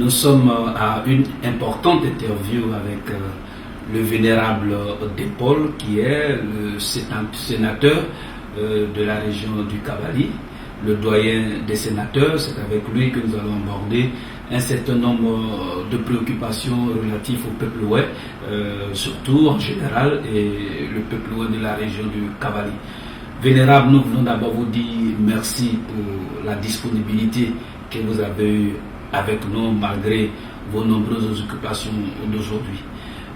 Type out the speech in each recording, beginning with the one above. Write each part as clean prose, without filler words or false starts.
Nous sommes à une importante interview avec le vénérable Dépol, qui est le sénateur de la région du Cavally, le doyen des sénateurs. C'est avec lui que nous allons aborder un certain nombre de préoccupations relatives au peuple ouai, surtout en général, et le peuple ouai de la région du Cavally. Vénérable, nous voulons d'abord vous dire merci pour la disponibilité que vous avez eue avec nous malgré vos nombreuses occupations d'aujourd'hui.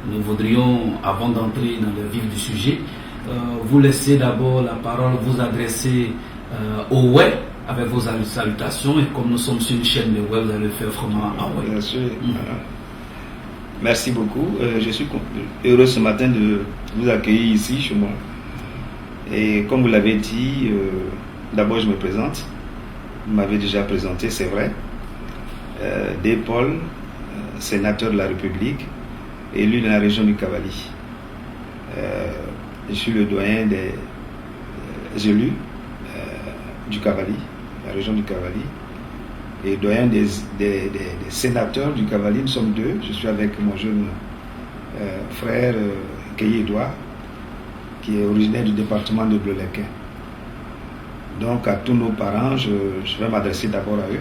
Nous voudrions, avant d'entrer dans le vif du sujet, vous laisser d'abord la parole, vous adresser au ouai avec vos salutations, et comme nous sommes sur une chaîne de web, vous allez le faire vraiment en ouai. Bien sûr. Merci beaucoup. Je suis heureux ce matin de vous accueillir ici chez moi. Et comme vous l'avez dit, d'abord je me présente. Vous m'avez déjà présenté, c'est vrai. Dépol, sénateur de la République, élu dans la région du Cavally. Je suis le doyen des élus du Cavally, la région du Cavally, et doyen des sénateurs du Cavally. Nous sommes deux. Je suis avec mon jeune frère Keyi Edouard, qui est originaire du département de Bleu-Lequin. Donc à tous nos parents, je vais m'adresser d'abord à eux.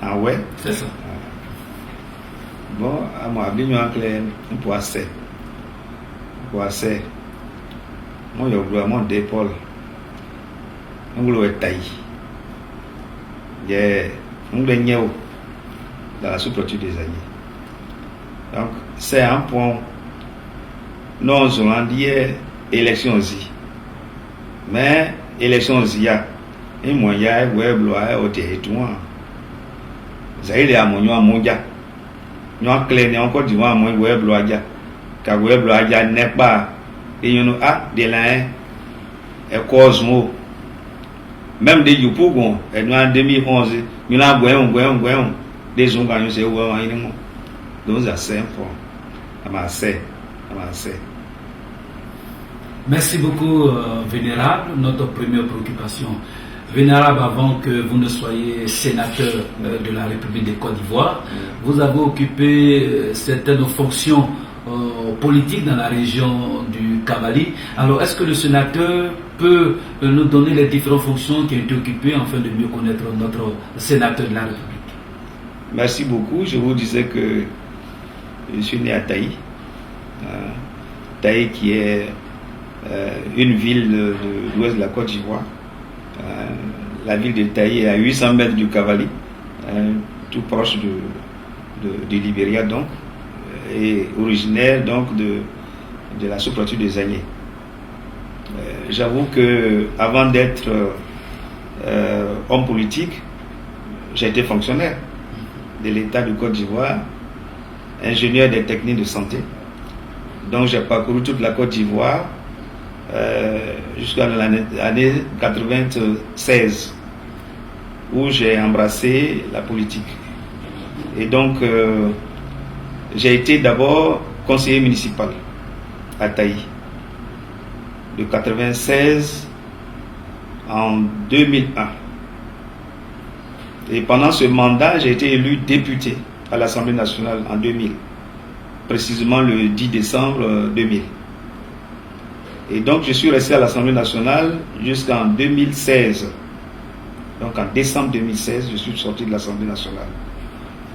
En ouai. C'est ça. Bon, à moi, bien un poisset. Poisset. Moi, je veux mon Dépol. On veut être taillé. On veut être dans la sous-préfecture des Alliés. Donc, c'est un point. Nous avons dit élection aussi. Mais élection aussi, il y a un moyen de territoire. Zaire est à mon mondial. Nous avons clairé encore du moins moins web loadia. Car web loadia n'est pas. Et nous avons des liens et Cosmo. Même des Youpougon, et nous en 2011, nous avons des gens qui ont été donc c'est simple. Merci beaucoup, Vénérable. Notre première préoccupation. Vénérable, avant que vous ne soyez sénateur de la République de Côte d'Ivoire, vous avez occupé certaines fonctions politiques dans la région du Cavally. Alors, est-ce que le sénateur peut nous donner les différentes fonctions qui ont été occupées afin de mieux connaître notre sénateur de la République? Merci beaucoup. Je vous disais que je suis né à Taï. Taï qui est une ville de l'ouest de la Côte d'Ivoire. La ville de Taï est à 800 mètres du Cavally, tout proche de Libéria donc, et originaire donc de la sous-préfecture des Alliés. J'avoue que avant d'être homme politique, j'ai été fonctionnaire de l'État de Côte d'Ivoire, ingénieur des techniques de santé. Donc j'ai parcouru toute la Côte d'Ivoire jusqu'à l'année 96 où j'ai embrassé la politique. Et donc j'ai été d'abord conseiller municipal à Taï de 96 en 2001. Et pendant ce mandat, j'ai été élu député à l'Assemblée nationale en 2000, précisément le 10 décembre 2000. Et donc je suis resté à l'Assemblée nationale jusqu'en 2016. Donc en décembre 2016, je suis sorti de l'Assemblée nationale.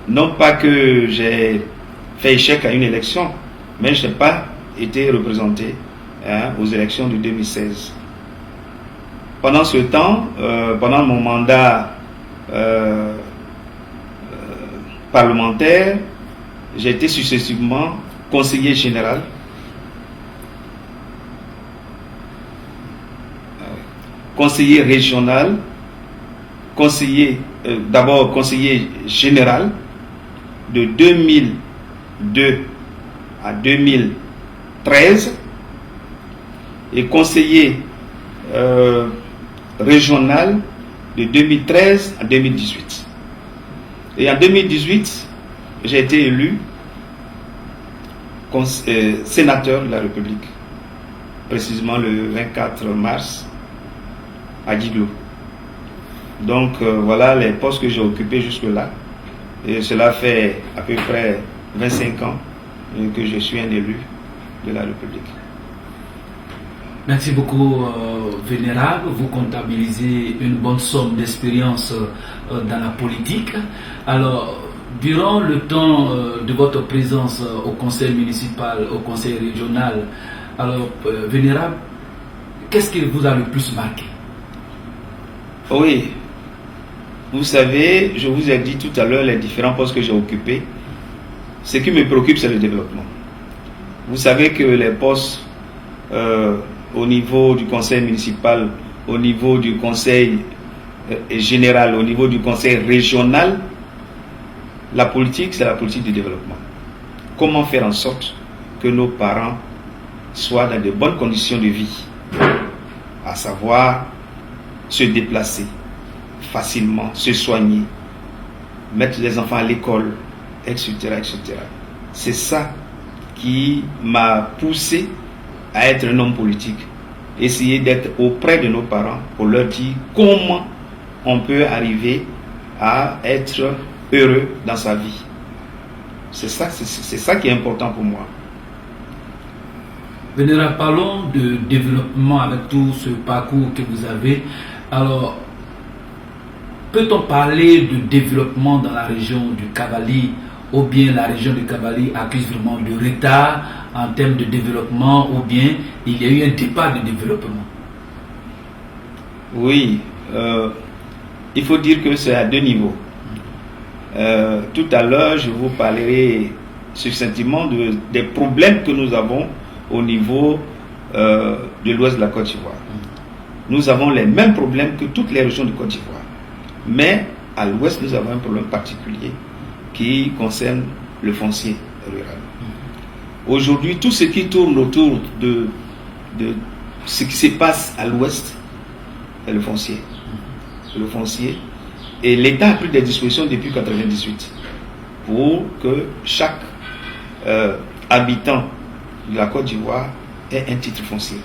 Non pas que j'ai fait échec à une élection, mais je n'ai pas été représenté aux élections de 2016. Pendant ce temps, pendant mon mandat parlementaire, j'ai été successivement conseiller général, conseiller régional, d'abord conseiller général de 2002 à 2013 et conseiller régional de 2013 à 2018. Et en 2018, j'ai été élu sénateur de la République, précisément le 24 mars à Guiglo. Donc voilà les postes que j'ai occupés jusque-là. Et cela fait à peu près 25 ans que je suis un élu de la République. Merci beaucoup, Vénérable. Vous comptabilisez une bonne somme d'expérience dans la politique. Alors, durant le temps de votre présence au conseil municipal, au conseil régional, alors, Vénérable, qu'est-ce qui vous a le plus marqué? Oui, vous savez, je vous ai dit tout à l'heure les différents postes que j'ai occupés. Ce qui me préoccupe, c'est le développement. Vous savez que les postes au niveau du conseil municipal, au niveau du conseil général, au niveau du conseil régional, la politique, c'est la politique du développement. Comment faire en sorte que nos parents soient dans de bonnes conditions de vie, à savoir se déplacer facilement, se soigner, mettre les enfants à l'école, etc., etc. C'est ça qui m'a poussé à être un homme politique, essayer d'être auprès de nos parents pour leur dire comment on peut arriver à être heureux dans sa vie. C'est ça qui est important pour moi. Vénérable, parlons de développement avec tout ce parcours que vous avez. Alors, peut-on parler de développement dans la région du Kabaly, ou bien la région du Kabaly accuse vraiment de retard en termes de développement, ou bien il y a eu un départ de développement? Oui, il faut dire que c'est à deux niveaux. Tout à l'heure, je vous parlerai succinctement des problèmes que nous avons au niveau de l'ouest de la Côte d'Ivoire. Nous avons les mêmes problèmes que toutes les régions de Côte d'Ivoire. Mais à l'ouest, nous avons un problème particulier qui concerne le foncier rural. Aujourd'hui, tout ce qui tourne autour de ce qui se passe à l'ouest, c'est le foncier. Le foncier. Et l'État a pris des dispositions depuis 1998 pour que chaque habitant de la Côte d'Ivoire ait un titre foncier.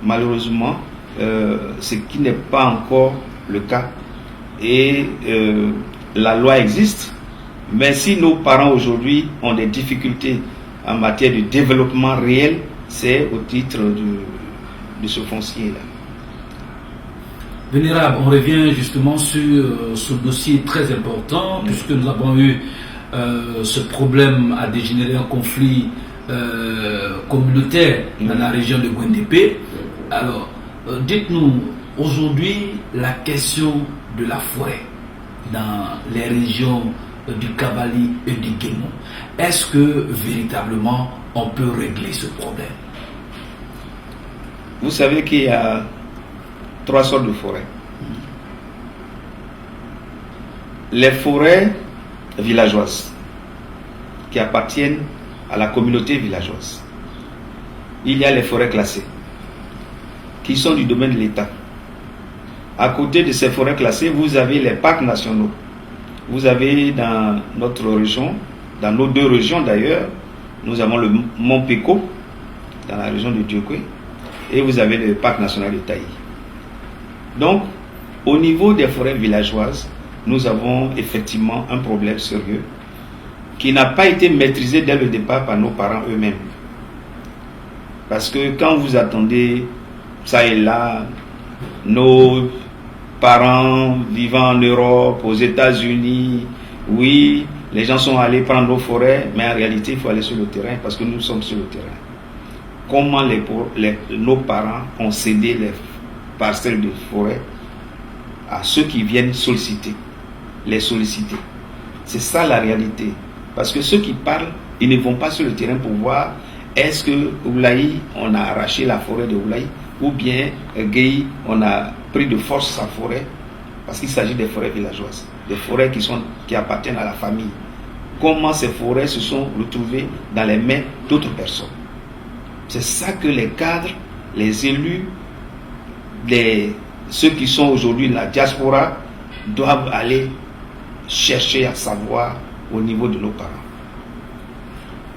Malheureusement, ce qui n'est pas encore le cas. Et la loi existe, mais si nos parents aujourd'hui ont des difficultés en matière de développement réel, c'est au titre de ce foncier-là. Vénérable, on revient justement sur ce dossier très important, puisque nous avons eu ce problème à dégénérer en conflit communautaire dans la région de Guendépé. Alors, dites-nous, aujourd'hui, la question de la forêt dans les régions du Kabaly et du Guémon, est-ce que véritablement on peut régler ce problème? Vous savez qu'il y a 3 sortes de forêts. Les forêts villageoises qui appartiennent à la communauté villageoise. Il y a les forêts classées qui sont du domaine de l'État. À côté de ces forêts classées, vous avez les parcs nationaux. Vous avez dans notre région, dans nos 2 régions d'ailleurs, nous avons le Mont Péco, dans la région de Diokwe, et vous avez le parc national de Taï. Donc, au niveau des forêts villageoises, nous avons effectivement un problème sérieux qui n'a pas été maîtrisé dès le départ par nos parents eux-mêmes. Parce que quand vous attendez ça et là, nos parents vivant en Europe, aux États-Unis, oui, les gens sont allés prendre nos forêts, mais en réalité, il faut aller sur le terrain parce que nous sommes sur le terrain. Comment nos parents ont cédé les parcelles de forêt à ceux qui viennent solliciter, les solliciter. C'est ça la réalité. Parce que ceux qui parlent, ils ne vont pas sur le terrain pour voir est-ce que Oulaï, on a arraché la forêt de Oulaï, ou bien Gueye, on a pris de force sa forêt, parce qu'il s'agit des forêts villageoises, des forêts qui appartiennent à la famille. Comment ces forêts se sont retrouvées dans les mains d'autres personnes. C'est ça que les cadres, les élus, ceux qui sont aujourd'hui dans la diaspora doivent aller chercher à savoir au niveau de nos parents.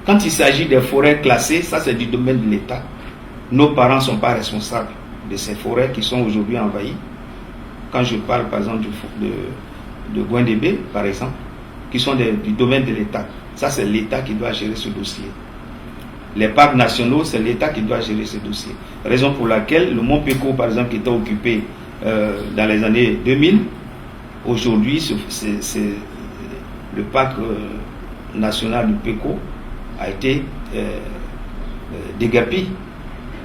Quand il s'agit des forêts classées, ça c'est du domaine de l'État. Nos parents ne sont pas responsables de ces forêts qui sont aujourd'hui envahies. quand je parle par exemple de Gouindébé, par exemple, qui sont du domaine de l'État. Ça, c'est l'État qui doit gérer ce dossier. Les parcs nationaux, c'est l'État qui doit gérer ce dossier. Raison pour laquelle le Mont Péco, par exemple, qui était occupé dans les années 2000, aujourd'hui, c'est le parc national du Péco a été déguerpi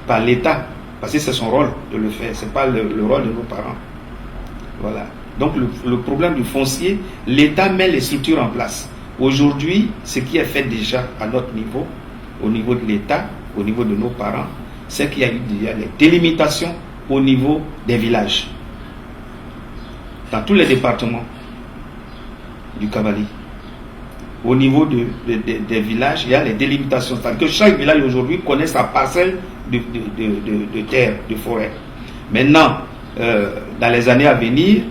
par l'État, parce que c'est son rôle de le faire, c'est pas le rôle de nos parents. Voilà. Donc le problème du foncier, l'État met les structures en place. Aujourd'hui, ce qui est fait déjà à notre niveau, au niveau de l'État, au niveau de nos parents, c'est qu'il y a eu déjà les délimitations au niveau des villages. Dans tous les départements du Kabali. Au niveau des villages, il y a les délimitations. C'est-à-dire que chaque village aujourd'hui connaît sa parcelle de terre, de forêt. Maintenant, dans les années à venir,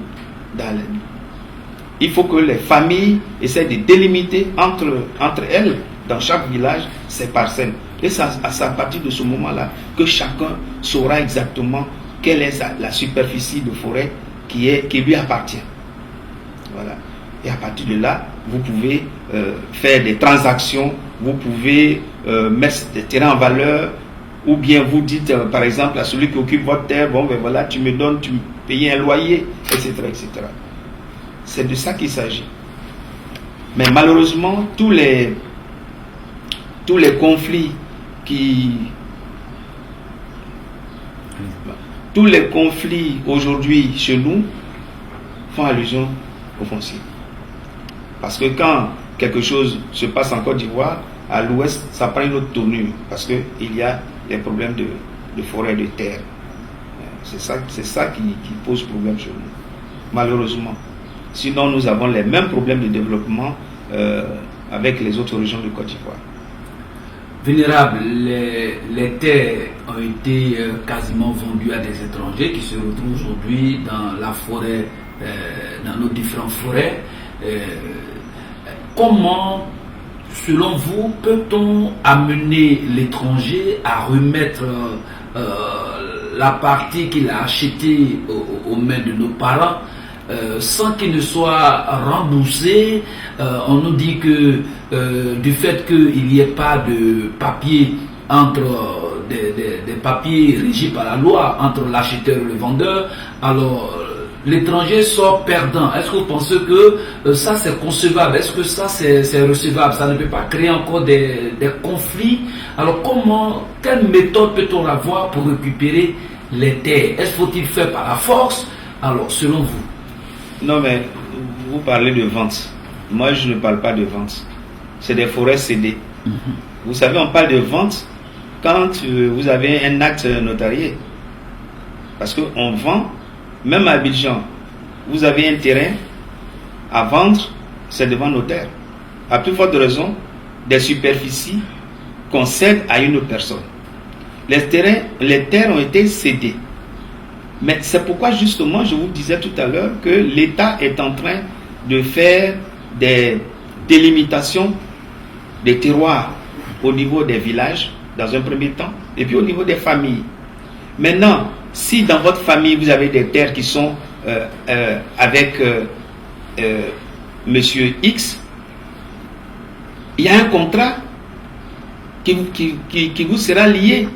il faut que les familles essaient de délimiter entre elles, dans chaque village, ces parcelles. Et c'est à partir de ce moment-là que chacun saura exactement quelle est la superficie de forêt qui lui appartient. Voilà. Et à partir de là, vous pouvez faire des transactions, vous pouvez mettre des terrains en valeur, ou bien vous dites par exemple à celui qui occupe votre terre, bon ben voilà, tu me donnes, tu me payes un loyer, etc. etc. C'est de ça qu'il s'agit. Mais malheureusement, tous les conflits aujourd'hui chez nous font allusion au foncier. Parce que quand quelque chose se passe en Côte d'Ivoire, à l'ouest, ça prend une autre tournure. Parce qu'il y a les problèmes de forêt, de terre. C'est ça qui pose problème chez nous. Malheureusement. Sinon, nous avons les mêmes problèmes de développement avec les autres régions de Côte d'Ivoire. Vénérable, les terres ont été quasiment vendues à des étrangers qui se retrouvent aujourd'hui dans la forêt, dans nos différentes forêts. Comment, selon vous, peut-on amener l'étranger à remettre la partie qu'il a achetée aux mains de nos parents sans qu'il ne soit remboursé? On nous dit que du fait qu'il n'y ait pas de papier entre des papiers régis par la loi entre l'acheteur et le vendeur, alors l'étranger sort perdant. Est-ce que vous pensez que ça c'est concevable? Est-ce que ça c'est recevable? Ça ne peut pas créer encore des conflits? Alors quelle méthode peut-on avoir pour récupérer les terres? Est-ce faut-il faire par la force? Alors selon vous? Non, mais vous parlez de vente. Moi, je ne parle pas de vente. C'est des forêts cédées. Vous savez, on parle de vente quand vous avez un acte notarié. Parce qu'on vend, même à Abidjan, vous avez un terrain à vendre, c'est devant notaire. À plus forte raison, des superficies qu'on cède à une personne. Les terres ont été cédées. Mais c'est pourquoi justement je vous disais tout à l'heure que l'État est en train de faire des délimitations des terroirs au niveau des villages dans un premier temps et puis au niveau des familles. Maintenant, si dans votre famille vous avez des terres qui sont avec Monsieur X, il y a un contrat qui vous sera lié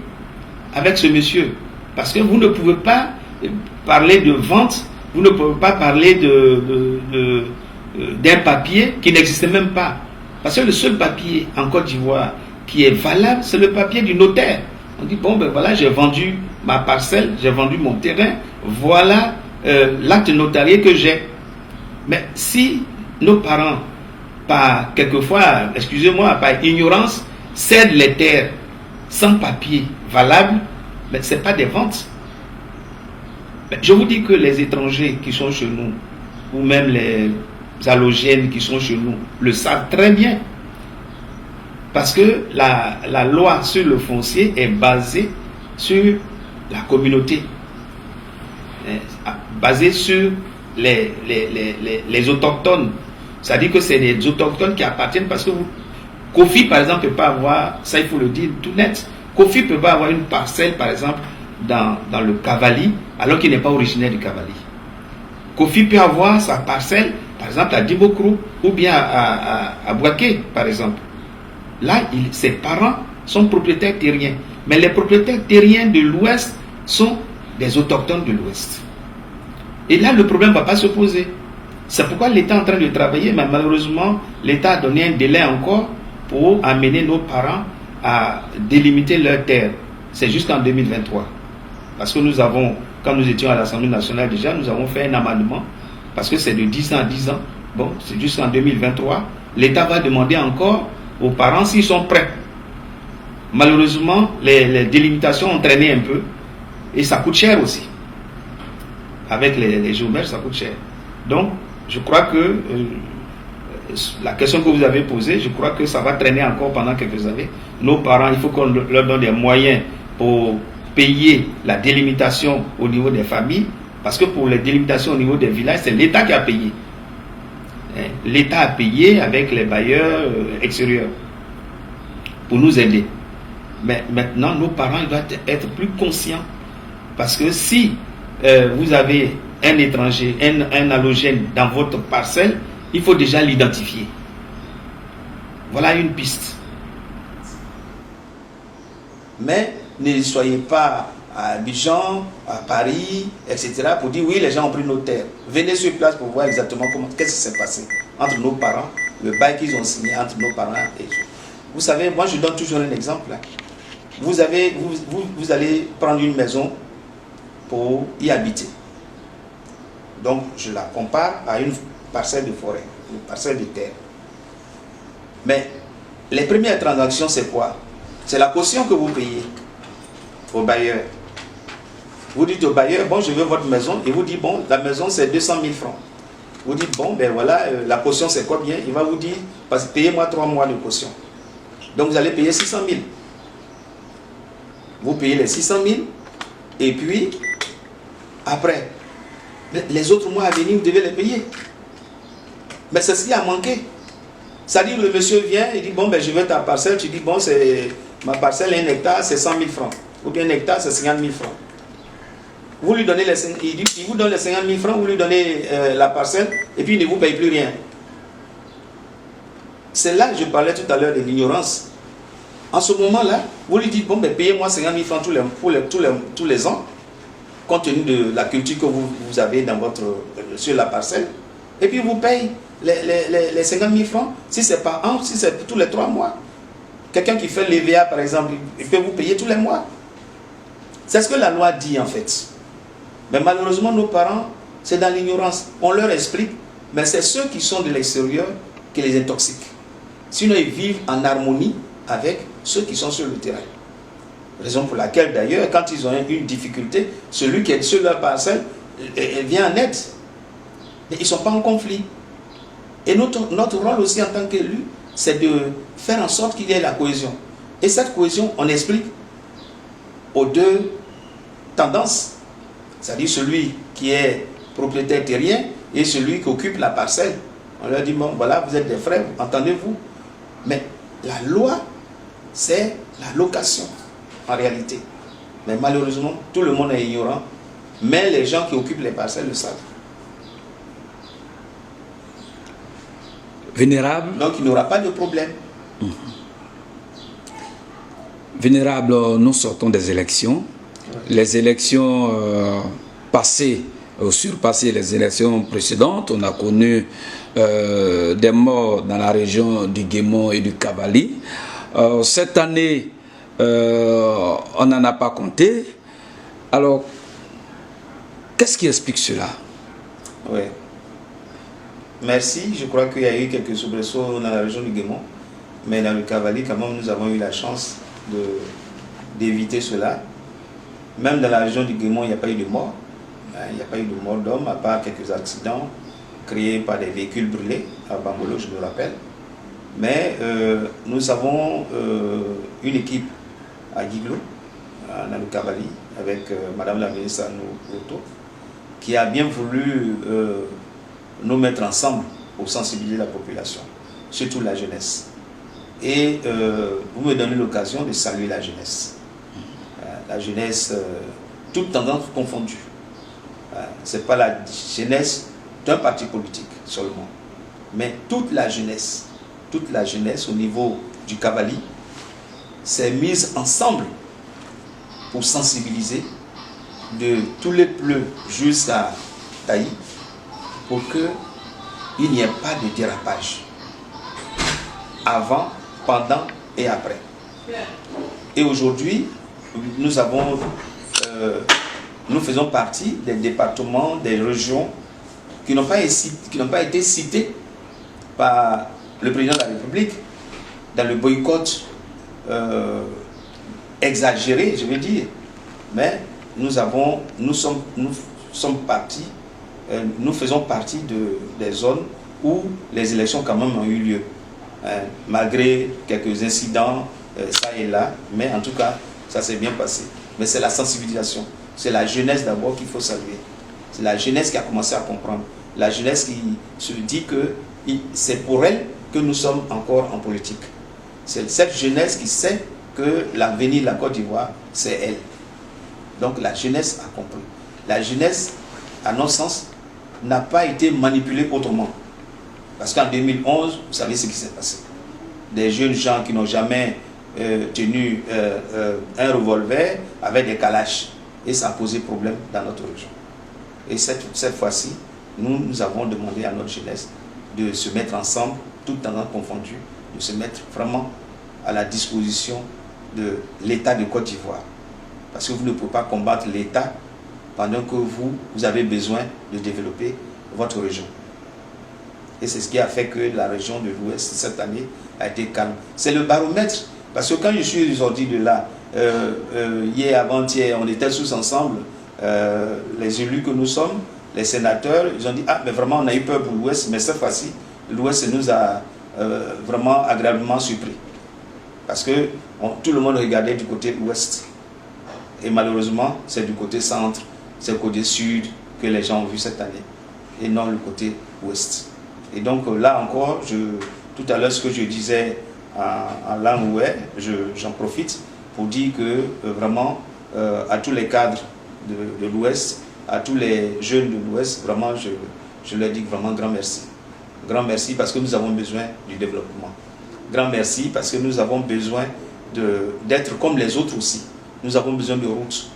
avec ce monsieur. Parce que vous ne pouvez pas parler de vente, vous ne pouvez pas parler d'un papier qui n'existe même pas. Parce que le seul papier en Côte d'Ivoire qui est valable, c'est le papier du notaire. On dit, bon ben voilà, j'ai vendu ma parcelle, j'ai vendu mon terrain, voilà l'acte notarié que j'ai. Mais si nos parents, quelquefois, excusez-moi, par ignorance, cèdent les terres sans papier valable, mais ce n'est pas des ventes. Mais je vous dis que les étrangers qui sont chez nous, ou même les allogènes qui sont chez nous, le savent très bien. Parce que la loi sur le foncier est basée sur la communauté, basée sur les autochtones. C'est-à-dire que c'est les autochtones qui appartiennent parce que Kofi, par exemple, ne peut pas avoir, ça il faut le dire tout net, Kofi ne peut pas avoir une parcelle, par exemple, dans le Cavali, alors qu'il n'est pas originaire du Cavali. Kofi peut avoir sa parcelle, par exemple à Dibokrou, ou bien à Bouaké, par exemple. Là, ses parents sont propriétaires terriens. Mais les propriétaires terriens de l'Ouest sont des autochtones de l'Ouest. Et là, le problème ne va pas se poser. C'est pourquoi l'État est en train de travailler, mais malheureusement, l'État a donné un délai encore pour amener nos parents à délimiter leurs terres. C'est jusqu'en 2023. Parce que nous avons, quand nous étions à l'Assemblée nationale déjà, nous avons fait un amendement, parce que c'est de 10 ans à 10 ans. Bon, c'est jusqu'en 2023. L'État va demander encore aux parents s'ils sont prêts. Malheureusement, les délimitations ont traîné un peu, et ça coûte cher aussi. Avec les géomètres, ça coûte cher. Donc, je crois que la question que vous avez posée, je crois que ça va traîner encore pendant quelques années. Nos parents, il faut qu'on leur donne des moyens pour payer la délimitation au niveau des familles, parce que pour les délimitations au niveau des villages, c'est l'État qui a payé. L'État a payé avec les bailleurs extérieurs pour nous aider. Mais maintenant, nos parents ils doivent être plus conscients, parce que si vous avez un étranger, un allogène dans votre parcelle, il faut déjà l'identifier. Voilà une piste. Mais ne soyez pas à Abidjan, à Paris, etc. pour dire oui, les gens ont pris nos terres. Venez sur place pour voir exactement qu'est-ce qui s'est passé entre nos parents, le bail qu'ils ont signé entre nos parents et eux. Vous savez, moi je donne toujours un exemple. Là. Vous allez prendre une maison pour y habiter. Donc je la compare à une parcelle de forêt, une parcelle de terre. Mais les premières transactions, c'est quoi? C'est la caution que vous payez au bailleur. Vous dites au bailleur, bon, je veux votre maison. Et vous dites, bon, la maison, c'est 200 000 francs. Vous dites, bon, ben voilà, la caution, c'est combien? Il va vous dire, payez-moi 3 mois de caution. Donc, vous allez payer 600 000. Vous payez les 600 000. Et puis, après, les autres mois à venir, vous devez les payer. Mais c'est ce qui a manqué. C'est-à-dire, le monsieur vient, il dit, bon, ben je veux ta parcelle. Tu dis, bon, ma parcelle, 1 hectare, c'est 100 000 francs. Ou bien 1 hectare, c'est 50 000 francs. Vous lui donnez il vous donne les 50 000 francs, vous lui donnez la parcelle, et puis il ne vous paye plus rien. C'est là que je parlais tout à l'heure de l'ignorance. En ce moment-là, vous lui dites, bon, ben payez-moi 50 000 francs tous les ans, compte tenu de la culture que vous avez sur la parcelle, et puis vous payez les 50 000 francs, si c'est par an, si c'est tous les 3 mois. Quelqu'un qui fait l'EVA, par exemple, il peut vous payer tous les mois. C'est ce que la loi dit, en fait. Mais malheureusement, nos parents, c'est dans l'ignorance. On leur explique, mais c'est ceux qui sont de l'extérieur qui les intoxiquent. Sinon, ils vivent en harmonie avec ceux qui sont sur le terrain. Raison pour laquelle, d'ailleurs, quand ils ont une difficulté, celui qui est sur leur parcelle vient en aide. Mais ils ne sont pas en conflit. Et notre rôle aussi en tant qu'élu, c'est de faire en sorte qu'il y ait la cohésion. Et cette cohésion, on explique aux deux tendances. C'est-à-dire celui qui est propriétaire terrien et celui qui occupe la parcelle. On leur dit, bon, voilà, vous êtes des frères, entendez-vous. Mais la loi, c'est la location, en réalité. Mais malheureusement, tout le monde est ignorant. Mais les gens qui occupent les parcelles le savent. Vénérable. Donc il n'y aura pas de problème. Vénérable, nous sortons des élections. Les élections passées, surpassées les élections précédentes, on a connu des morts dans la région du Guémon et du Cavali. Cette année, on n'en a pas compté. Alors, qu'est-ce qui explique cela? Oui. Merci. Je crois qu'il y a eu quelques soubresauts dans la région du Guémon. Mais dans le Cavali, quand même, nous avons eu la chance d'éviter cela. Même dans la région du Guémon, il n'y a pas eu de mort. Il n'y a pas eu de mort d'homme, à part quelques accidents créés par des véhicules brûlés, à Bangolo, je me rappelle. Mais nous avons une équipe à Guiglo, dans le Cavali, avec Madame la ministre Anou, qui a bien voulu nous mettre ensemble pour sensibiliser la population, surtout la jeunesse. Et vous me donnez l'occasion de saluer la jeunesse. La jeunesse, toutes tendances confondues. Ce n'est pas la jeunesse d'un parti politique seulement, mais toute la jeunesse au niveau du Kavali s'est mise ensemble pour sensibiliser de tous les Pleux jusqu'à Taï pour qu'il n'y ait pas de dérapage avant, pendant et après. Et aujourd'hui, nous faisons partie des départements, des régions qui n'ont pas été cités par le président de la République dans le boycott exagéré, je veux dire. Mais nous faisons partie des zones où les élections quand même ont eu lieu, malgré quelques incidents ça et là, mais en tout cas ça s'est bien passé. Mais c'est la sensibilisation, c'est la jeunesse d'abord qu'il faut saluer. C'est la jeunesse qui a commencé à comprendre, la jeunesse qui se dit que c'est pour elle que nous sommes encore en politique. C'est cette jeunesse qui sait que l'avenir de la Côte d'Ivoire, c'est elle. Donc la jeunesse a compris. La jeunesse, à notre sens, n'a pas été manipulée autrement. Parce qu'en 2011, vous savez ce qui s'est passé. Des jeunes gens qui n'ont jamais tenu un revolver avec des calaches. Et ça a posé problème dans notre région. Et cette fois-ci, nous avons demandé à notre jeunesse de se mettre ensemble, tout en confondu, de se mettre vraiment à la disposition de l'État de Côte d'Ivoire. Parce que vous ne pouvez pas combattre l'État pendant que vous avez besoin de développer votre région. Et c'est ce qui a fait que la région de l'Ouest, cette année, a été calme. C'est le baromètre. Parce que quand je suis sorti de là, hier, avant-hier, on était tous ensemble, les élus que nous sommes, les sénateurs, ils ont dit « Ah, mais vraiment, on a eu peur pour l'Ouest, mais cette fois-ci, l'Ouest nous a vraiment agréablement surpris. » Parce que tout le monde regardait du côté ouest. Et malheureusement, c'est du côté centre, c'est le côté sud que les gens ont vu cette année, et non le côté ouest. Et donc là encore, tout à l'heure, ce que je disais en langue ouest, j'en profite pour dire que vraiment, à tous les cadres de l'Ouest, à tous les jeunes de l'Ouest, vraiment, je leur dis vraiment grand merci. Grand merci parce que nous avons besoin du développement. Grand merci parce que nous avons besoin d'être comme les autres aussi. Nous avons besoin de routes,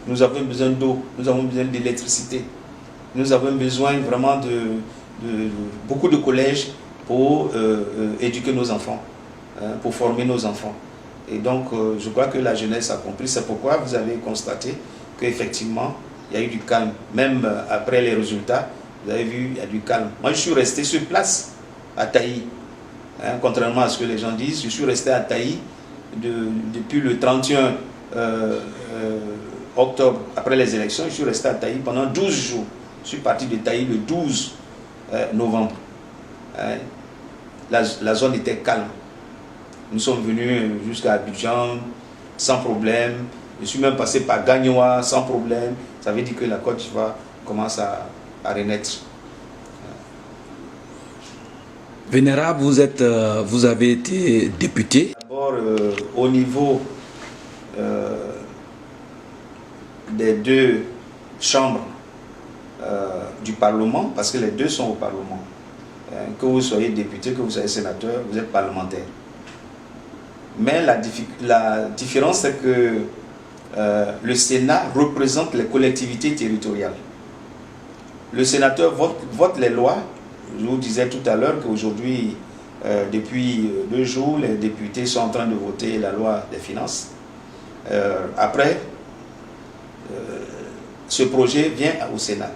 nous avons besoin d'eau, nous avons besoin d'électricité. Nous avons besoin vraiment de beaucoup de collèges pour éduquer nos enfants, pour former nos enfants. Et donc, je crois que la jeunesse a compris. C'est pourquoi vous avez constaté qu'effectivement, il y a eu du calme. Même après les résultats, vous avez vu, il y a du calme. Moi, je suis resté sur place à Taï. Contrairement à ce que les gens disent, je suis resté à Taï depuis le 31 octobre, après les élections. Je suis resté à Taï pendant 12 jours. Je suis parti de Taï le 12 novembre. La zone était calme. Nous sommes venus jusqu'à Abidjan sans problème. Je suis même passé par Gagnoa sans problème. Ça veut dire que la Côte d'Ivoire commence à renaître. Vénérable, vous avez été député. D'abord, au niveau des deux chambres du Parlement, parce que les deux sont au Parlement. Que vous soyez député, que vous soyez sénateur, vous êtes parlementaire. Mais la différence, c'est que le Sénat représente les collectivités territoriales. Le sénateur vote les lois. Je vous disais tout à l'heure qu'aujourd'hui, depuis 2 jours, les députés sont en train de voter la loi des finances. Après, ce projet vient au Sénat.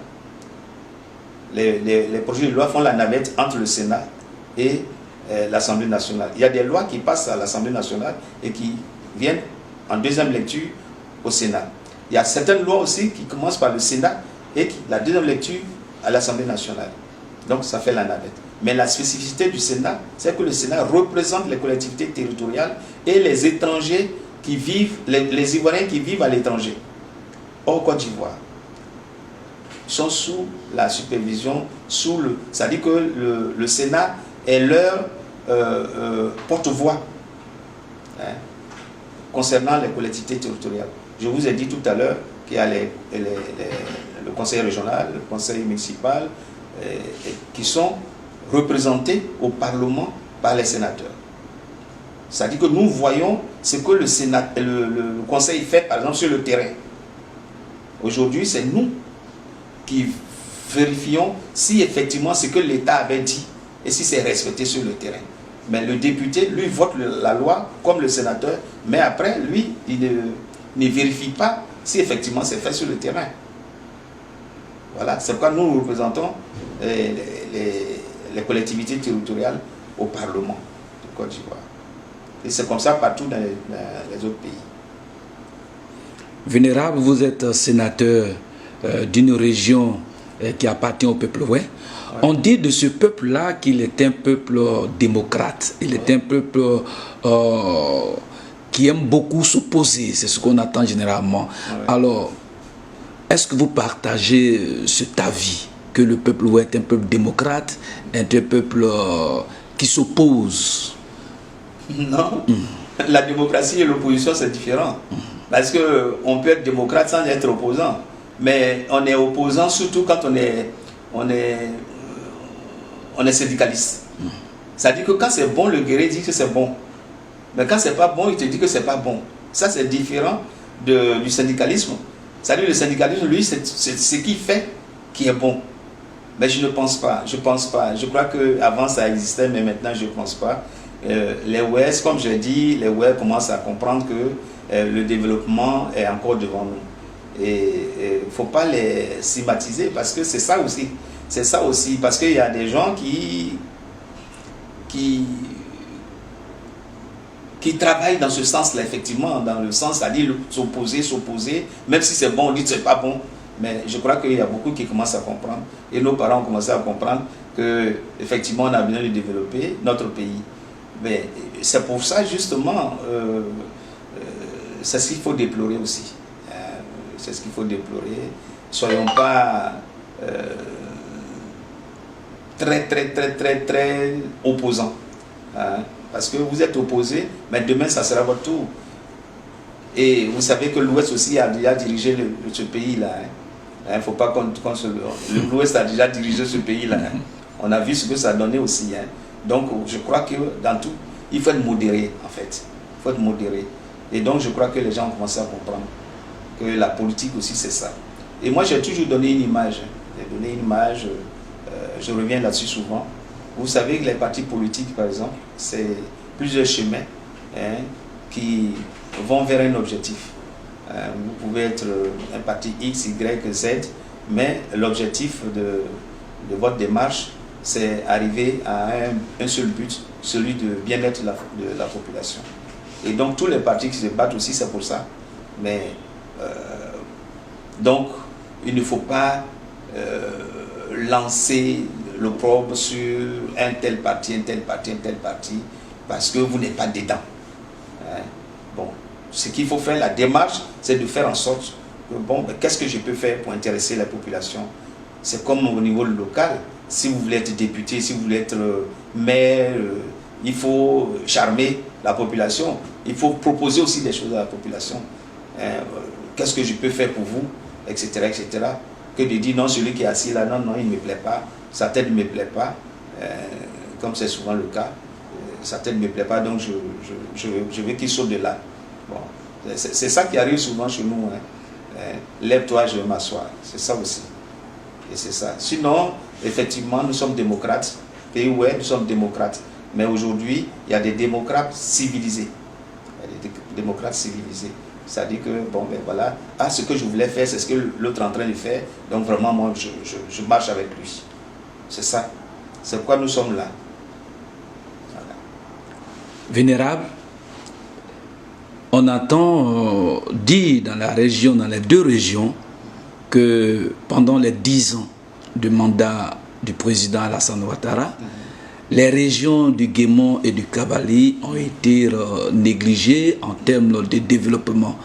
Les projets de loi font la navette entre le Sénat et l'Assemblée nationale. Il y a des lois qui passent à l'Assemblée nationale et qui viennent en deuxième lecture au Sénat. Il y a certaines lois aussi qui commencent par le Sénat et la deuxième lecture à l'Assemblée nationale. Donc ça fait la navette. Mais la spécificité du Sénat, c'est que le Sénat représente les collectivités territoriales et les étrangers qui vivent, les Ivoiriens qui vivent à l'étranger, hors Côte d'Ivoire, sont sous la supervision, c'est-à-dire que le Sénat est leur porte-voix concernant les collectivités territoriales. Je vous ai dit tout à l'heure qu'il y a le conseil régional, le conseil municipal, qui sont représentés au Parlement par les sénateurs. C'est-à-dire que nous voyons ce que le conseil fait, par exemple, sur le terrain. Aujourd'hui, c'est nous qui vérifions si effectivement ce que l'État avait dit et si c'est respecté sur le terrain. Mais le député, lui, vote la loi comme le sénateur, mais après, lui, il ne vérifie pas si effectivement c'est fait sur le terrain. Voilà, c'est pourquoi nous représentons les collectivités territoriales au Parlement de Côte d'Ivoire. Et c'est comme ça partout dans les autres pays. Vénérable, vous êtes sénateur d'une région qui appartient au peuple ouest. Ouais. On dit de ce peuple-là qu'il est un peuple démocrate. Il est un peuple qui aime beaucoup s'opposer. C'est ce qu'on attend généralement. Ouais. Alors, est-ce que vous partagez cet avis que le peuple ouest est un peuple démocrate, un peuple qui s'oppose? Non. La démocratie et l'opposition, c'est différent. Parce qu'on peut être démocrate sans être opposant. Mais on est opposant surtout quand on est syndicaliste. C'est-à-dire que quand c'est bon, le guerrier dit que c'est bon. Mais quand c'est pas bon, il te dit que c'est pas bon. Ça, c'est différent du syndicalisme. C'est-à-dire que le syndicalisme, lui, c'est ce qu'il fait qui est bon. Mais je ne pense pas. Je pense pas. Je crois qu'avant, ça existait, mais maintenant, je ne pense pas. Les Ouest, comme je l'ai dit, les Ouest commencent à comprendre que le développement est encore devant nous. Et il ne faut pas les stigmatiser parce que c'est ça aussi. C'est ça aussi. Parce qu'il y a des gens qui travaillent dans ce sens-là, effectivement, dans le sens, c'est-à-dire s'opposer, même si c'est bon, on dit que ce n'est pas bon. Mais je crois qu'il y a beaucoup qui commencent à comprendre. Et nos parents ont commencé à comprendre qu'effectivement, on a besoin de développer notre pays. Mais c'est pour ça, justement, c'est ce qu'il faut déplorer aussi. C'est ce qu'il faut déplorer. Soyons pas très opposants. Parce que vous êtes opposés, mais demain, ça sera votre tour. Et vous savez que l'Ouest aussi a déjà dirigé ce pays-là. Il ne faut pas qu'on se... L'Ouest a déjà dirigé ce pays-là. On a vu ce que ça donnait aussi. Donc, je crois que dans tout, il faut être modéré, en fait. Il faut être modéré. Et donc, je crois que les gens ont commencé à comprendre que la politique aussi, c'est ça. Et moi, j'ai toujours donné une image. J'ai donné une image, je reviens là-dessus souvent. Vous savez que les partis politiques, par exemple, c'est plusieurs chemins qui vont vers un objectif. Vous pouvez être un parti X, Y, Z, mais l'objectif de votre démarche, c'est arriver à un seul but, celui de bien-être de la population. Et donc tous les partis qui se battent aussi, c'est pour ça. Mais donc, il ne faut pas lancer l'opprobre sur un tel parti, parce que vous n'êtes pas dedans. Bon, ce qu'il faut faire, la démarche, c'est de faire en sorte que, bon, qu'est-ce que je peux faire pour intéresser la population? C'est comme au niveau local. Si vous voulez être député, si vous voulez être maire, il faut charmer la population. Il faut proposer aussi des choses à la population. Qu'est-ce que je peux faire pour vous, etc., etc. Que de dire non, celui qui est assis là, non, il ne me plaît pas, sa tête ne me plaît pas, comme c'est souvent le cas, sa tête ne me plaît pas, donc je veux qu'il saute de là. Bon, c'est ça qui arrive souvent chez nous. Lève-toi, je vais m'asseoir. C'est ça aussi. Et c'est ça. Sinon, effectivement, nous sommes démocrates. Pays ouais, nous sommes démocrates. Mais aujourd'hui, il y a des démocrates civilisés. Il y a des démocrates civilisés. C'est-à-dire que, bon, ben voilà, ce que je voulais faire, c'est ce que l'autre est en train de faire. Donc vraiment, moi, je marche avec lui. C'est ça. C'est pourquoi nous sommes là. Voilà. Vénérable, on entend dire dans la région, dans les deux régions, que pendant les 10 ans de mandat du président Alassane Ouattara, les régions du Guémon et du Kabali ont été négligées en termes de développement.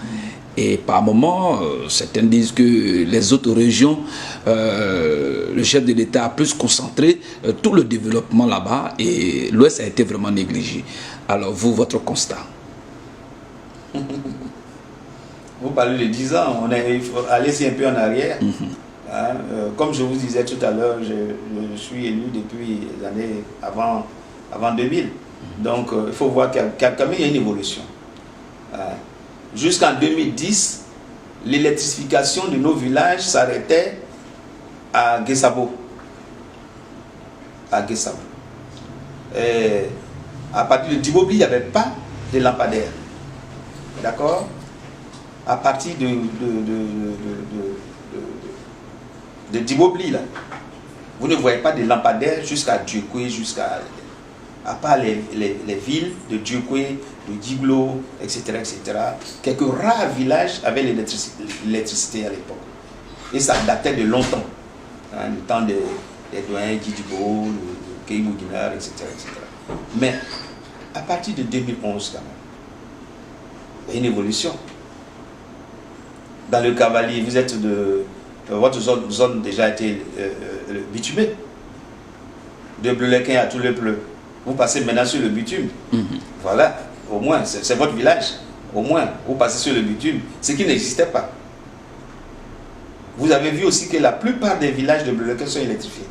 Et par moments, certains disent que les autres régions, le chef de l'État a plus concentré tout le développement là-bas et l'Ouest a été vraiment négligé. Alors vous, votre constat? Vous parlez de 10 ans, allez-y un peu en arrière. Hein, comme je vous disais tout à l'heure, je suis élu depuis les années avant 2000. Donc, il faut voir qu'il y a quand même une évolution. Jusqu'en 2010, l'électrification de nos villages s'arrêtait à Guessabo. À Guessabo. À partir de Dibobli, il n'y avait pas de lampadaire. D'accord? À partir de Dibobli, là, vous ne voyez pas de lampadaire jusqu'à Dieukwé, à part les villes de Dieukwé, de Diglo, etc., etc. Quelques rares villages avaient l'électricité à l'époque. Et ça datait de longtemps. Hein, le temps des doyens Didibo, le Keïbou Guinard, etc., etc. Mais à partir de 2011, quand même, il y a une évolution. Dans le Cavalier, vous êtes votre zone déjà a été bitumée. De Bleulequin à tout le Pleu. Vous passez maintenant sur le bitume. Voilà, au moins, c'est votre village. Au moins, vous passez sur le bitume, ce qui n'existait pas. Vous avez vu aussi que la plupart des villages de Bleulequin sont électrifiés.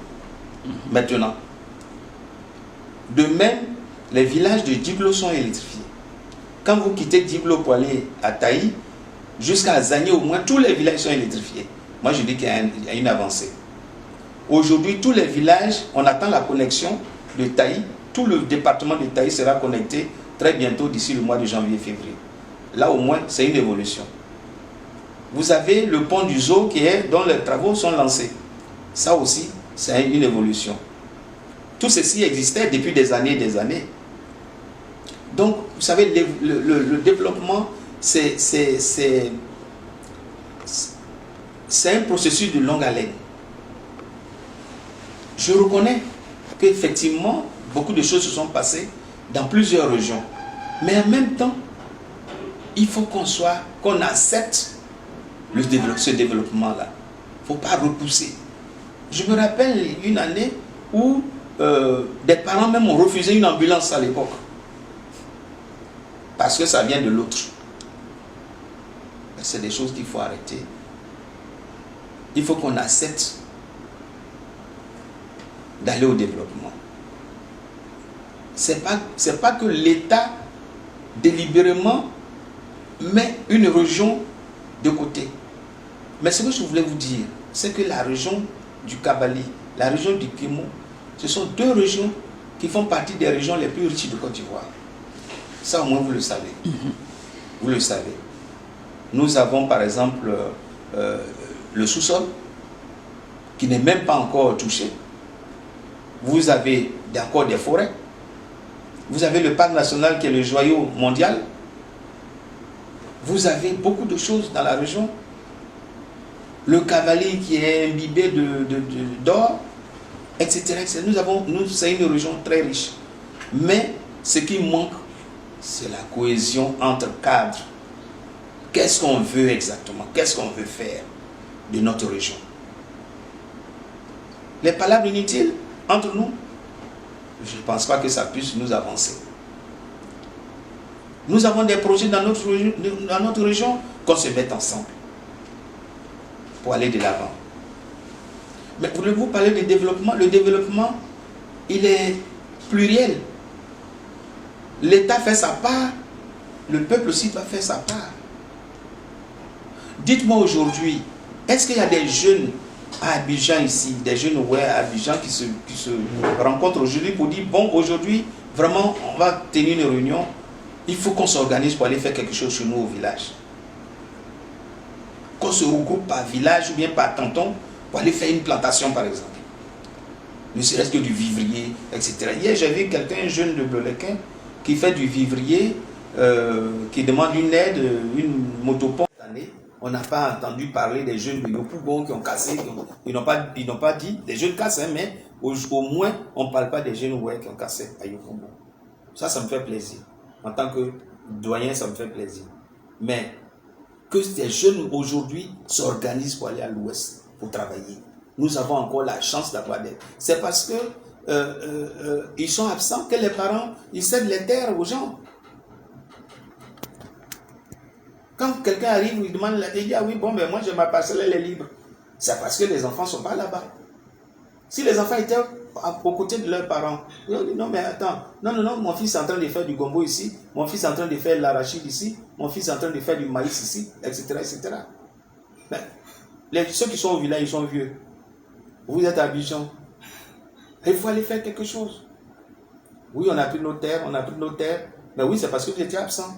Maintenant. De même, les villages de Diglo sont électrifiés. Quand vous quittez Diglo pour aller à Taï, jusqu'à Zagné, au moins, tous les villages sont électrifiés. Moi, je dis qu'il y a une avancée. Aujourd'hui, tous les villages, on attend la connexion de Taï. Tout le département de Taï sera connecté très bientôt, d'ici le mois de janvier-février. Là, au moins, c'est une évolution. Vous avez le pont du Zoo dont les travaux sont lancés. Ça aussi, c'est une évolution. Tout ceci existait depuis des années et des années. Donc, vous savez, le développement, c'est un processus de longue haleine. Je reconnais qu'effectivement, beaucoup de choses se sont passées dans plusieurs régions. Mais en même temps, il faut qu'on accepte ce développement-là. Il ne faut pas repousser. Je me rappelle une année où des parents même ont refusé une ambulance à l'époque. Parce que ça vient de l'autre. C'est des choses qu'il faut arrêter. Il faut qu'on accepte d'aller au développement. C'est pas que l'État délibérément met une région de côté. Mais ce que je voulais vous dire, c'est que la région du Kabali, la région du Kémo, ce sont deux régions qui font partie des régions les plus riches de Côte d'Ivoire. Ça au moins vous le savez. Vous le savez. Nous avons par exemple le sous-sol qui n'est même pas encore touché. Vous avez encore des forêts. Vous avez le parc national qui est le joyau mondial. Vous avez beaucoup de choses dans la région. Le Cavalier qui est imbibé d'or, etc., etc. C'est une région très riche. Mais ce qui manque, c'est la cohésion entre cadres. Qu'est-ce qu'on veut exactement? Qu'est-ce qu'on veut faire de notre région? Les palabres inutiles entre nous, je ne pense pas que ça puisse nous avancer. Nous avons des projets dans notre région, qu'on se mette ensemble pour aller de l'avant. Mais voulez-vous parler de développement? Le développement, il est pluriel. L'État fait sa part, le peuple aussi doit faire sa part. Dites-moi aujourd'hui, est-ce qu'il y a des jeunes à Abidjan ici, des jeunes à Abidjan qui se rencontrent aujourd'hui pour dire, bon, aujourd'hui, vraiment, on va tenir une réunion, il faut qu'on s'organise pour aller faire quelque chose chez nous au village. Qu'on se regroupe par village ou bien par canton pour aller faire une plantation, par exemple. Ne serait-ce que du vivrier, etc. Hier, j'ai vu quelqu'un, jeune de Bleulequin, qui fait du vivrier, qui demande une aide, une motopompe. On n'a pas entendu parler des jeunes de Yopougon qui ont cassé, ils n'ont pas dit, des jeunes cassent, mais au moins, on ne parle pas des jeunes qui ont cassé à Yopougon. Ça me fait plaisir. En tant que doyen, ça me fait plaisir. Mais que ces jeunes aujourd'hui s'organisent pour aller à l'ouest, pour travailler. Nous avons encore la chance d'avoir des... C'est parce que ils sont absents que les parents, ils cèdent les terres aux gens. Quand quelqu'un arrive, il demande, il dit, ah oui, bon, mais moi j'ai ma parcelle, elle est libre. C'est parce que les enfants ne sont pas là-bas. Si les enfants étaient aux côtés de leurs parents, ils disent non mais attends, non, mon fils est en train de faire du gombo ici, mon fils est en train de faire l'arachide ici, mon fils est en train de faire du maïs ici, etc. etc. Mais ceux qui sont au village, ils sont vieux. Vous êtes à Abidjan. Il faut aller faire quelque chose. Oui, on a pris nos terres, mais oui, c'est parce que vous étiez absent.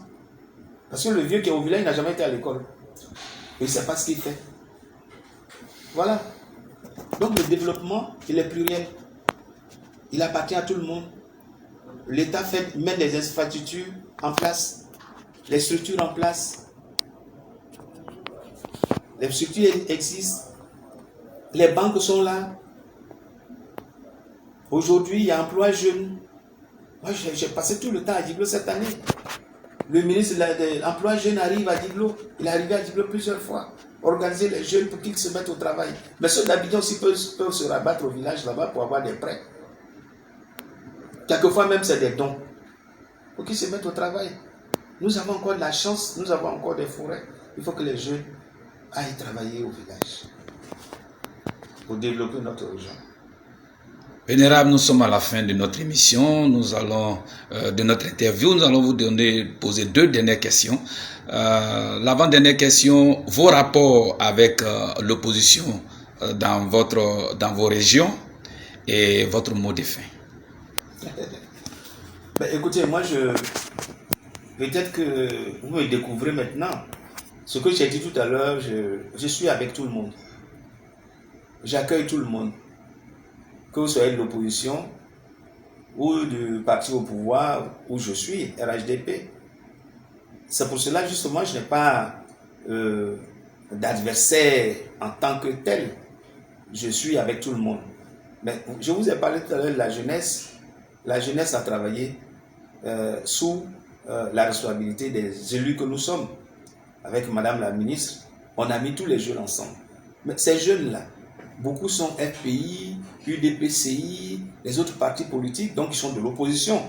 Parce que le vieux qui est au village, il n'a jamais été à l'école. Il ne sait pas ce qu'il fait. Voilà. Donc le développement, il est pluriel. Il appartient à tout le monde. L'État met les infrastructures en place, les structures en place. Les structures existent. Les banques sont là. Aujourd'hui, il y a emploi jeune. Moi, j'ai passé tout le temps à Diglo cette année. Le ministre de l'Emploi jeune arrive à Diglo. Il est arrivé à Diglo plusieurs fois. Organiser les jeunes pour qu'ils se mettent au travail. Mais ceux d'Abidjan aussi peuvent se rabattre au village là-bas pour avoir des prêts. Quelquefois même c'est des dons. Pour qu'ils se mettent au travail. Nous avons encore de la chance, nous avons encore des forêts. Il faut que les jeunes aillent travailler au village. Pour développer notre région. Vénérable, nous sommes à la fin de notre émission, de notre interview. Nous allons vous poser 2 dernières questions. L'avant-dernière question, vos rapports avec l'opposition dans vos régions et votre mot de fin. Écoutez, moi peut-être que vous me découvrez maintenant. Ce que j'ai dit tout à l'heure, je suis avec tout le monde. J'accueille tout le monde. Que vous soyez de l'opposition ou du parti au pouvoir où je suis, RHDP. C'est pour cela justement je n'ai pas d'adversaire en tant que tel. Je suis avec tout le monde. Mais je vous ai parlé tout à l'heure de la jeunesse. La jeunesse a travaillé sous la responsabilité des élus que nous sommes. Avec Madame la ministre, on a mis tous les jeunes ensemble. Mais ces jeunes-là, beaucoup sont FPI, UDPCI, les autres partis politiques, donc ils sont de l'opposition,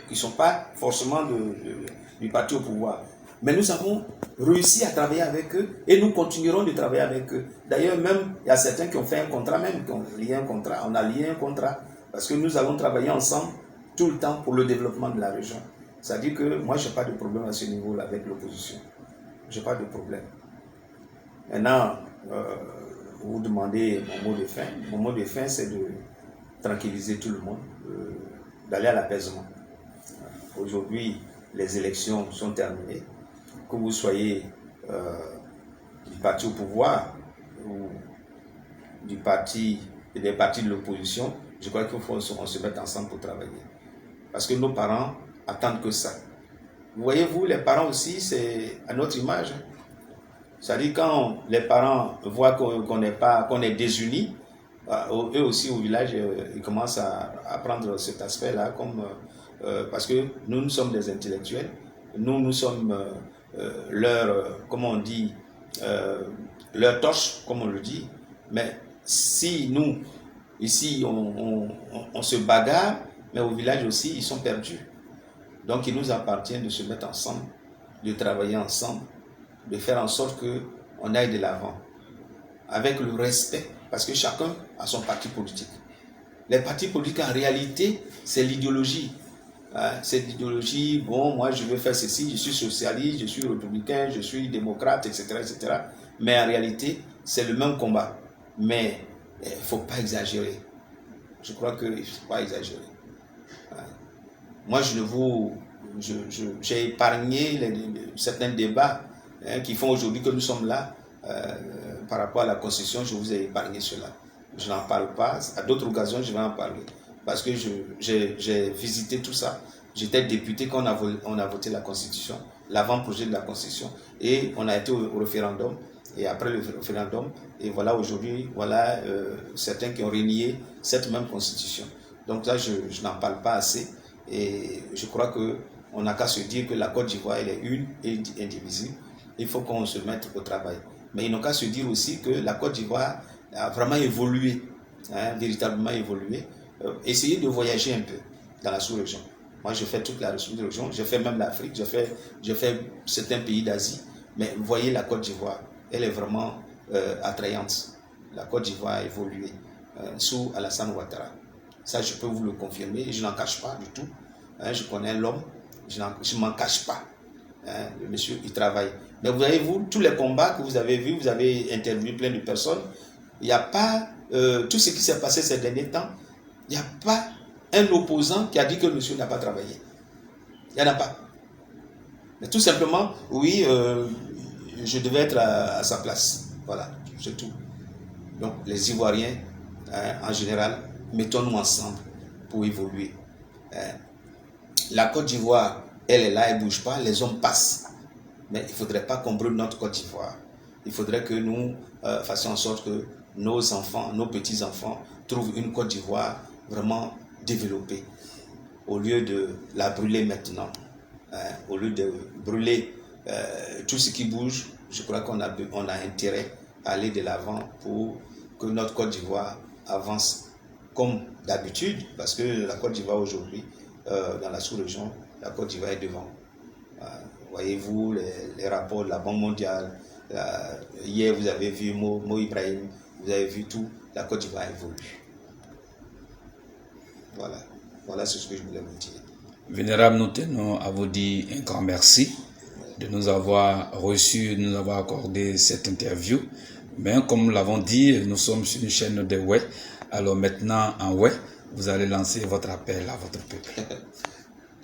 qui ne sont pas forcément du parti au pouvoir. Mais nous avons réussi à travailler avec eux et nous continuerons de travailler avec eux. D'ailleurs, même, il y a certains qui ont fait un contrat même, qui ont lié un contrat. On a lié un contrat parce que nous allons travailler ensemble tout le temps pour le développement de la région. C'est-à-dire que moi, je n'ai pas de problème à ce niveau-là avec l'opposition. Je n'ai pas de problème. Maintenant, vous demandez mon mot de fin. Mon mot de fin, c'est de tranquilliser tout le monde, d'aller à l'apaisement. Aujourd'hui, les élections sont terminées. Que vous soyez du parti au pouvoir ou des partis de l'opposition, je crois qu'il faut qu'on se mette ensemble pour travailler. Parce que nos parents attendent que ça. Vous voyez, vous, les parents aussi, c'est à notre image. C'est-à-dire quand les parents voient qu'on est désunis, eux aussi au village, ils commencent à prendre cet aspect-là parce que nous sommes des intellectuels, nous sommes comment on dit, leur torche, comme on le dit. Mais si nous, ici, on se bagarre, mais au village aussi, ils sont perdus. Donc il nous appartient de se mettre ensemble, de travailler ensemble, de faire en sorte qu'on aille de l'avant, avec le respect, parce que chacun a son parti politique. Les partis politiques, en réalité, c'est l'idéologie. C'est l'idéologie, bon, moi je veux faire ceci, je suis socialiste, je suis républicain, je suis démocrate, etc. etc. Mais en réalité, c'est le même combat. Mais il ne faut pas exagérer. Je crois qu'il ne faut pas exagérer. Moi, j'ai épargné certains débats qui font aujourd'hui que nous sommes là par rapport à la Constitution. Je vous ai épargné cela. Je n'en parle pas. À d'autres occasions, je vais en parler. Parce que j'ai visité tout ça. J'étais député quand on a voté la Constitution, l'avant-projet de la Constitution. Et on a été au référendum. Et après le référendum, et voilà aujourd'hui, voilà certains qui ont renié cette même Constitution. Donc là, je n'en parle pas assez. Et je crois qu'on n'a qu'à se dire que la Côte d'Ivoire, elle est une et indivisible. Il faut qu'on se mette au travail. Mais ils n'ont qu'à se dire aussi que la Côte d'Ivoire a vraiment évolué, véritablement évolué. Essayez de voyager un peu dans la sous-région. Moi, je fais toute la sous-région, je fais même l'Afrique, je fais certains pays d'Asie. Mais vous voyez la Côte d'Ivoire, elle est vraiment attrayante. la Côte d'Ivoire a évolué sous Alassane Ouattara. Ça, je peux vous le confirmer, et je n'en cache pas du tout. Je connais l'homme, je ne m'en cache pas. Le monsieur, il travaille. Mais vous voyez, tous les combats que vous avez vus, vous avez interviewé plein de personnes, il n'y a pas, tout ce qui s'est passé ces derniers temps, il n'y a pas un opposant qui a dit que le monsieur n'a pas travaillé. Il n'y en a pas. Mais tout simplement, oui, je devais être à sa place. Voilà, c'est tout. Donc, les Ivoiriens, en général, mettons-nous ensemble pour évoluer. La Côte d'Ivoire, elle est là, elle ne bouge pas, les hommes passent. Mais il ne faudrait pas qu'on brûle notre Côte d'Ivoire. Il faudrait que nous fassions en sorte que nos enfants, nos petits-enfants trouvent une Côte d'Ivoire vraiment développée. Au lieu de la brûler maintenant, au lieu de brûler tout ce qui bouge, je crois qu'on a intérêt à aller de l'avant pour que notre Côte d'Ivoire avance comme d'habitude, parce que la Côte d'Ivoire aujourd'hui, dans la sous-région, la Côte d'Ivoire est devant. Voyez-vous les rapports de la Banque mondiale, hier vous avez vu Mo Ibrahim, vous avez vu tout, la Côte d'Ivoire évolue. Voilà ce que je voulais vous dire. Vénérable, nous tenons à vous dire un grand merci de nous avoir reçus, de nous avoir accordé cette interview. Mais comme nous l'avons dit, nous sommes sur une chaîne de Ouai. Alors maintenant, en Ouai, vous allez lancer votre appel à votre peuple.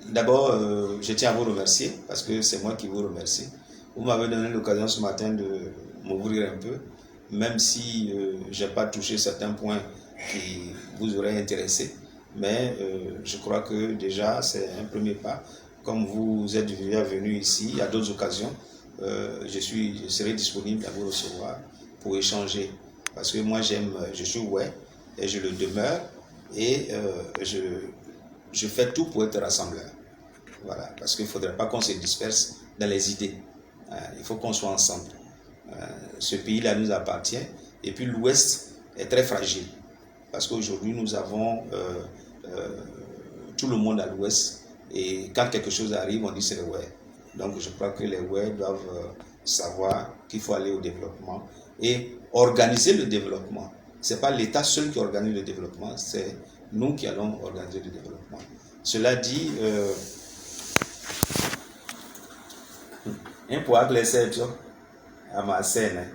D'abord, je tiens à vous remercier parce que c'est moi qui vous remercie. Vous m'avez donné l'occasion ce matin de m'ouvrir un peu, même si je n'ai pas touché certains points qui vous auraient intéressé. Mais je crois que déjà, c'est un premier pas. Comme vous êtes déjà venu ici, à d'autres occasions, je serai disponible à vous recevoir pour échanger. Parce que moi, je suis ouais et je le demeure et je fais tout pour être rassembleur. Voilà, parce qu'il ne faudrait pas qu'on se disperse dans les idées. Il faut qu'on soit ensemble. Ce pays-là nous appartient et puis l'Ouest est très fragile. Parce qu'aujourd'hui, nous avons tout le monde à l'Ouest et quand quelque chose arrive, on dit c'est les Ouai. Donc je crois que les Ouai doivent savoir qu'il faut aller au développement et organiser le développement. Ce n'est pas l'État seul qui organise le développement, c'est nous qui allons organiser le développement. Cela dit, un point que les sèches à ma scène,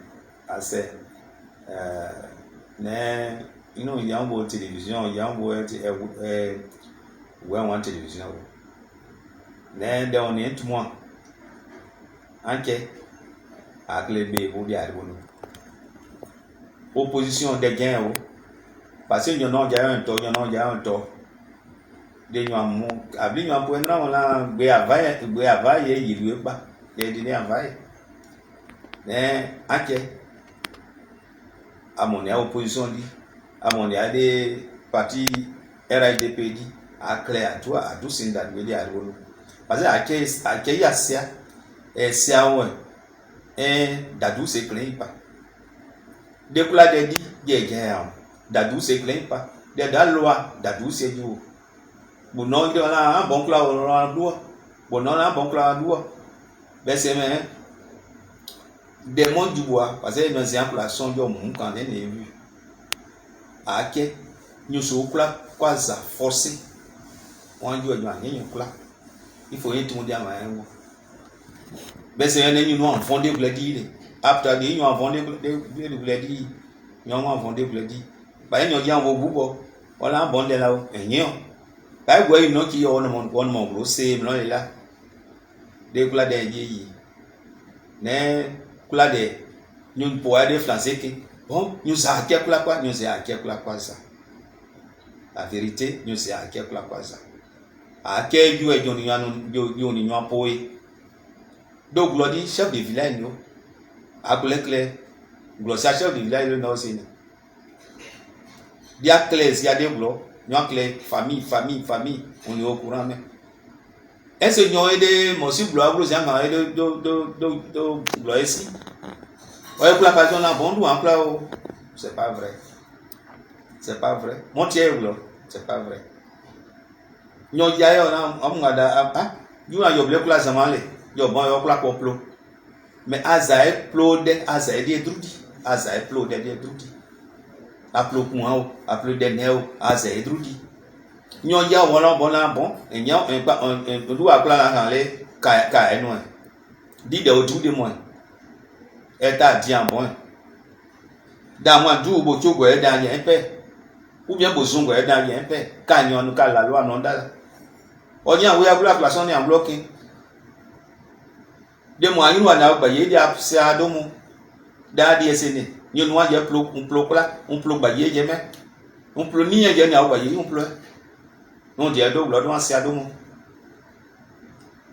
il y a une bonne télévision, il y a une bonne télévision. Mais on est tout le monde. Enquête, avec les bébés, opposition des gains, parce qu'il y en a un tort, il y en a un tort. Des gens, abli nous point là, on a béavaye, il lui est pas, il est dîné avaye. Mais enquête, à mon opposition dit. À mon avis, des partis RHDP dit à clair à toi, à tout ce que vous à l'eau. Parce que à qui y a ça, et ça ouais, et d'adou se plaint pas. Dès que la dit, d'adou se plaint pas. De la loi, d'adou se dit. Bon non, il y a un bon cla on a doigt. Bon non, un bon cla doigt. Ben c'est mais des mondes du bois, parce que nos implantations de mon quand on est vu. Ake nyuso kula kwaza forcé wanjua nyanyo kula il faut y tout monde à main ben c'est un nous en fondé bladi après des nous en fondé bladi nous en fondé bladi ba nous ya wo bubo wala bon de là enyo ba gwa ino ki yo on mon gros c'est non là des kula de yi ne kula de nous pour aller français que bon, nous avons quoi, nous avons quoi ça. La vérité, nous avons quoi ça. À quel lieu nous avons poé. Donc, Glody, chef de village, nous, à Claire, Glody, chef de village, nous aussi. Il y a Claire, il y a des Glody, nous avons Claire, famille, on est au courant. Est-ce que nous avons aidé, mon si Glody, nous avons aidé de Glody ici? Ouais, pour la passion là, bon, nous en plat, c'est pas vrai. C'est pas vrai. Mon tiers, c'est pas vrai. Nous y a on a nous a yoblé pour la zamale, yobon yobla poplo. Mais azae plo de azae de drudi, azae plo de drudi. appelé Kouan, appelé Denel, à Zedroudi. Nous avons bon, et nous avons appelé Kaenouin. Dit de autour de moi. Et t'as dit en bon. Dans moi, d'où Bocho Goé dans un père. Ou bien Bozon Goé dans un père. Quand nous avons la loi non d'ala. On y a où la place on est en bloqué. De moi, nous avons baillé des absents à Domo. Dans des SN. Nous avons un plo là, un plo baillé, j'aime. Un plo ni un gars baillé, un plo. Non, dia do blood one se adomo.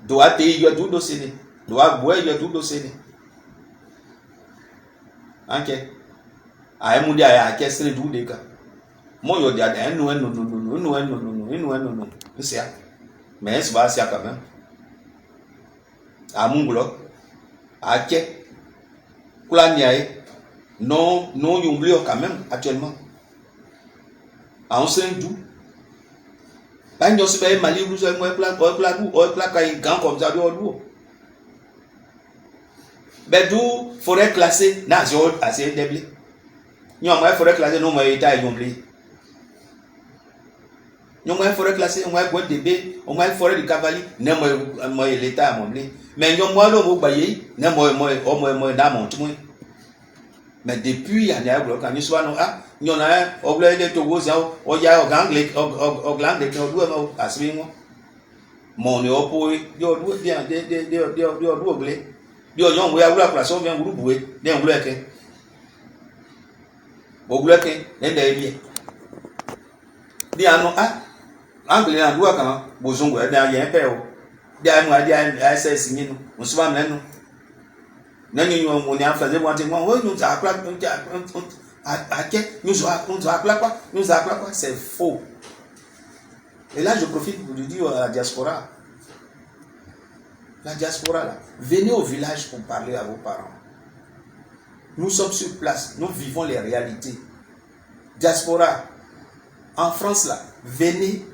Doa te yo du do sene. Doa boy yo du do sene. Anke. Ai mu dia ya ke sere du de ka. Mo yo dia da no. Nsia. Mais ça va sia quand même. A mungulo. Ake. Kula niae. Non yumblio quand même actuellement. A on se du. Quand on se fait Mali, vous avez un plat comme ça, mais d'où forêt classée, n'a assez déblé. Nous avons forêt classée, nous avons état et oublié. Nous avons forêt classée, nous avons bébé, nous avons forêt de cavalier, nous avons l'état à oublié. Mais nous avons baillé, nous avons mais depuis, il y a un bloc, quand nous sommes il y en a un, au blé de Togo, il y a un gland de Togo, à ce moment. Mon oppo, il y a un bien, il y a un place, on vient vous bouer, il y a un bloc. Au bloc, il y a un bien. Il y a un anglais, un doigt quand Bozongo, il y a un père. Il y a un signé, on se va maintenant. Nous c'est faux. Et là, je profite pour lui dire à la diaspora. La diaspora, là, venez au village pour parler à vos parents. Nous sommes sur place, nous vivons les réalités. Diaspora, en France, là, venez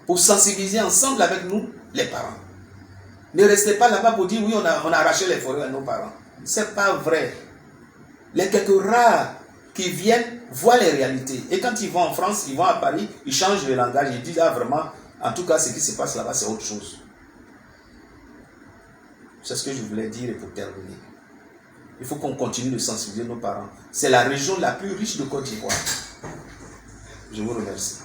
pour sensibiliser ensemble avec nous, les parents. Ne restez pas là-bas pour dire oui, on a arraché les forêts à nos parents. Ce n'est pas vrai. Les quelques rares qui viennent voient les réalités. Et quand ils vont en France, ils vont à Paris, ils changent de langage, ils disent ah vraiment, en tout cas ce qui se passe là-bas c'est autre chose. C'est ce que je voulais dire et pour terminer. Il faut qu'on continue de sensibiliser nos parents. C'est la région la plus riche de Côte d'Ivoire. Je vous remercie.